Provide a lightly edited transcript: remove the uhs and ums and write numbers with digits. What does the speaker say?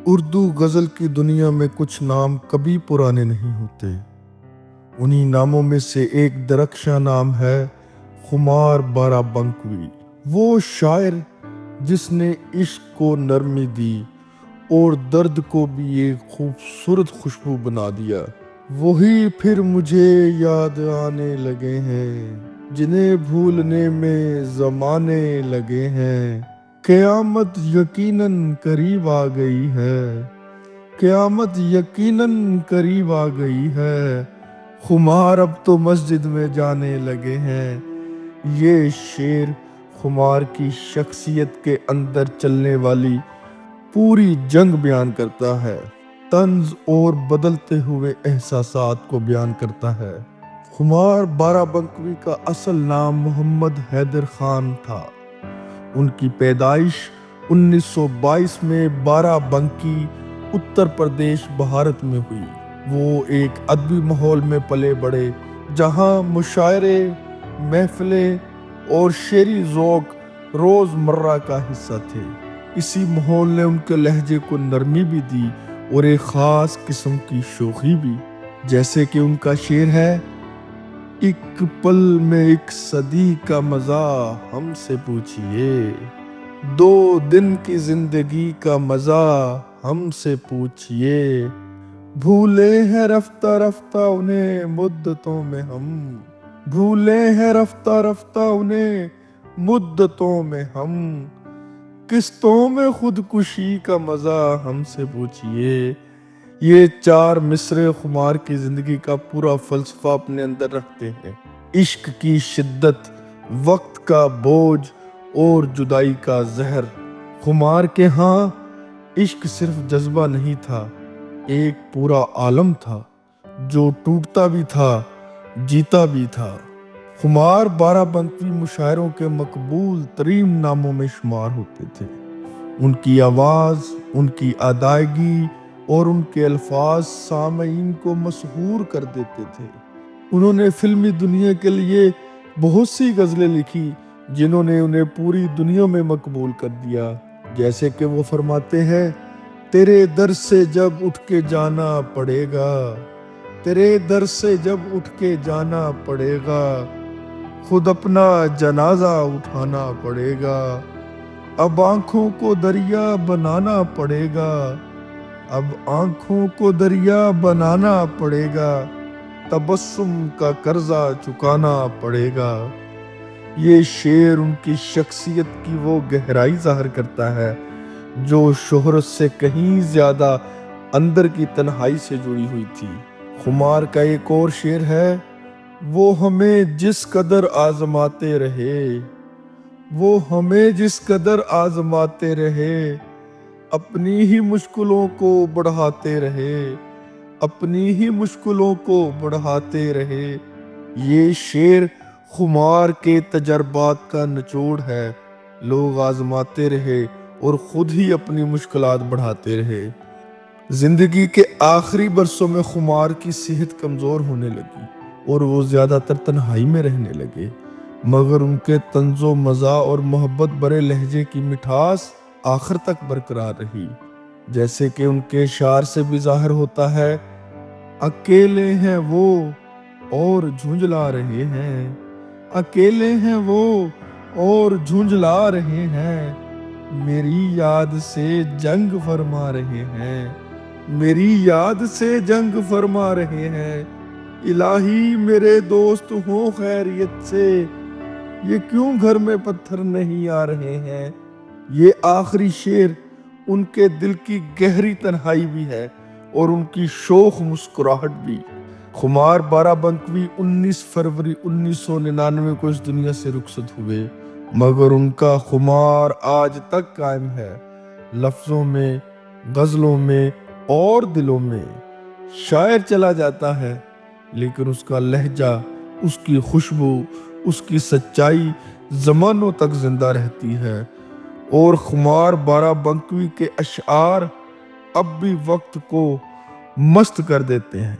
اردو غزل کی دنیا میں کچھ نام کبھی پرانے نہیں ہوتے۔ انہی ناموں میں سے ایک درخشاں نام ہے خمار بارہ بنکوی۔ وہ شاعر جس نے عشق کو نرمی دی اور درد کو بھی ایک خوبصورت خوشبو بنا دیا۔ وہی پھر مجھے یاد آنے لگے ہیں جنہیں بھولنے میں زمانے لگے ہیں۔ قیامت یقیناً قریب آ گئی ہے، قیامت یقیناً قریب آ گئی ہے، خمار اب تو مسجد میں جانے لگے ہیں۔ یہ شعر خمار کی شخصیت کے اندر چلنے والی پوری جنگ بیان کرتا ہے، طنز اور بدلتے ہوئے احساسات کو بیان کرتا ہے۔ خمار بارہ بنکوی کا اصل نام محمد حیدر خان تھا۔ ان کی پیدائش 1922 میں بارہ بنکی اتر پردیش بھارت میں ہوئی۔ وہ ایک ادبی ماحول میں پلے بڑھے جہاں مشاعرے، محفلیں اور شعری ذوق روز مرہ کا حصہ تھے۔ اسی ماحول نے ان کے لہجے کو نرمی بھی دی اور ایک خاص قسم کی شوخی بھی، جیسے کہ ان کا شعر ہے: ایک پل میں ایک صدی کا مزہ ہم سے پوچھئے، 2 دن کی زندگی کا مزہ ہم سے پوچھئے، بھولے ہیں رفتہ رفتہ انہیں مدتوں میں ہم، بھولے ہیں رفتہ رفتہ انہیں مدتوں میں ہم، قسطوں میں خودکشی کا مزہ ہم سے پوچھئے۔ یہ 4 مصرعے خمار کی زندگی کا پورا فلسفہ اپنے اندر رکھتے ہیں۔ عشق کی شدت، وقت کا بوجھ اور جدائی کا زہر۔ خمار کے ہاں عشق صرف جذبہ نہیں تھا، ایک پورا عالم تھا جو ٹوٹتا بھی تھا، جیتا بھی تھا۔ خمار بارہ بنکوی مشاعروں کے مقبول ترین ناموں میں شمار ہوتے تھے۔ ان کی آواز، ان کی ادائیگی اور ان کے الفاظ سامعین کو مسحور کر دیتے تھے۔ انہوں نے فلمی دنیا کے لیے بہت سی غزلیں لکھی جنہوں نے انہیں پوری دنیا میں مقبول کر دیا، جیسے کہ وہ فرماتے ہیں: تیرے در سے جب اٹھ کے جانا پڑے گا، تیرے در سے جب اٹھ کے جانا پڑے گا، خود اپنا جنازہ اٹھانا پڑے گا، اب آنکھوں کو دریا بنانا پڑے گا، اب آنکھوں کو دریا بنانا پڑے گا، تبسم کا قرضہ چکانا پڑے گا۔ یہ شعر ان کی شخصیت کی وہ گہرائی ظاہر کرتا ہے جو شہرت سے کہیں زیادہ اندر کی تنہائی سے جڑی ہوئی تھی۔ خمار کا ایک اور شعر ہے: وہ ہمیں جس قدر آزماتے رہے، وہ ہمیں جس قدر آزماتے رہے، اپنی ہی مشکلوں کو بڑھاتے رہے، اپنی ہی مشکلوں کو بڑھاتے رہے۔ یہ شعر خمار کے تجربات کا نچوڑ ہے۔ لوگ آزماتے رہے اور خود ہی اپنی مشکلات بڑھاتے رہے۔ زندگی کے آخری برسوں میں خمار کی صحت کمزور ہونے لگی اور وہ زیادہ تر تنہائی میں رہنے لگے، مگر ان کے طنز و مزاح اور محبت برے لہجے کی مٹھاس آخر تک برقرار رہی، جیسے کہ ان کے اشعار سے بھی ظاہر ہوتا ہے: اکیلے ہیں وہ اور جھنجھلا رہے ہیں، اکیلے ہیں وہ اور جھنجھلا رہے ہیں، میری یاد سے جنگ فرما رہے ہیں، میری یاد سے جنگ فرما رہے ہیں، الہی میرے دوست ہوں خیریت سے، یہ کیوں گھر میں پتھر نہیں آ رہے ہیں۔ یہ آخری شعر ان کے دل کی گہری تنہائی بھی ہے اور ان کی شوخ مسکراہٹ بھی۔ خمار بارہ بنکوی 19 فروری 1999 کو اس دنیا سے رخصت ہوئے، مگر ان کا خمار آج تک قائم ہے، لفظوں میں، غزلوں میں اور دلوں میں۔ شاعر چلا جاتا ہے لیکن اس کا لہجہ، اس کی خوشبو، اس کی سچائی زمانوں تک زندہ رہتی ہے، اور خمار بارہ بنکوی کے اشعار اب بھی وقت کو مست کر دیتے ہیں۔